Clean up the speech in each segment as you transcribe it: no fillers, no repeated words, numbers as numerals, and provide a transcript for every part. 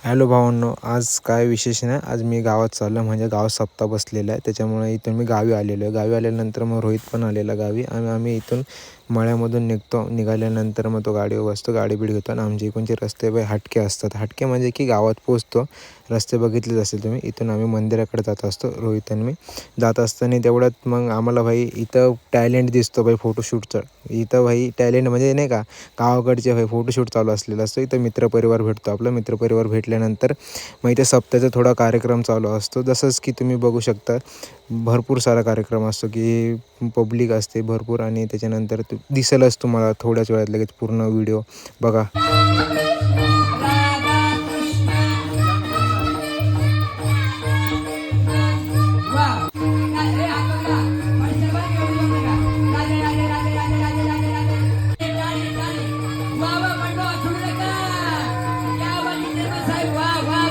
Hello भावांनो, आज काय विशेष नाही. आज मी गावात चाललो, म्हणजे गावात सप्ताह बसलेला आहे, त्याच्यामुळे इथून मी गावी आलेलो आहे. गावी आल्यानंतर मग रोहित पण आलेला गावी आणि आम्ही इथून मळ्यामधून निघाल्यानंतर मग तो गाडीवर बसतो, गाडी बीड घेतो आणि आमच्या इकडचे रस्ते हटके असतात. हटके म्हणजे की गावात पोचतो. रस्ते बघितलेच असेल तुम्ही. इथून आम्ही मंदिराकडे जात असतो, रोहित आणि मी जात असताना तेवढ्यात मग आम्हाला भाई इथं टॅलेंट दिसतो भाई फोटोशूटचं. इथं भाई टॅलेंट म्हणजे नाही का, गावाकडचे भाई फोटोशूट चालू असलेलं असतं. इथं मित्रपरिवार भेटतो. आपला मित्रपरिवार भेटल्यानंतर मग इथे सप्त्याचा थोडा कार्यक्रम चालू असतो. जसंच की तुम्ही बघू शकता, भरपूर सारा कार्यक्रम असतो की पब्लिक असते भरपूर आणि त्याच्यानंतर दिसेलच तुम्हाला थोड्याच वेळात लगेच पूर्ण व्हिडिओ बघा.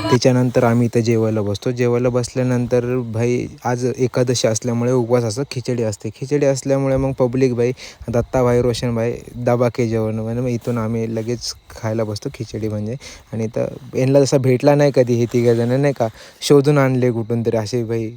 त्याच्यानंतर आम्ही इथं जेवायला बसतो. जेवायला बसल्यानंतर भाई आज एकादशी असल्यामुळे उपवास असतो, खिचडी असते. खिचडी असल्यामुळे मग पब्लिक भाई दत्ताभाई, रोशनभाई दबाके जेवण म्हणजे मग इथून आम्ही लगेच खायला बसतो खिचडी म्हणजे. आणि तर यांना जसा भेटला नाही कधी, हे तिघंजणं नाही का शोधून आणले कुठून तरी असे भाई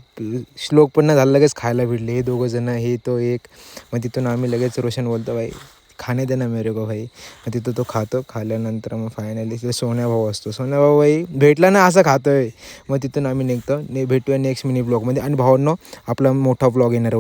श्लोक पण नाही झालं, लगेच खायला भेटले हे दोघंजणं, हे तो एक. मग तिथून आम्ही लगेच रोशन बोलतो भाई खाणे देना मेरे को भाई. मग तिथं तो खातो. खाल्ल्यानंतर मग फायनली तिथे सोन्या भाऊ असतो. सोन्या भाऊ भाई भेटला ना असं खातोय. मग तिथून आम्ही निघतो. भेटूया नेक्स्ट मिनी ब्लॉगमध्ये. आणि भावांनो, आपला मोठा ब्लॉग येणार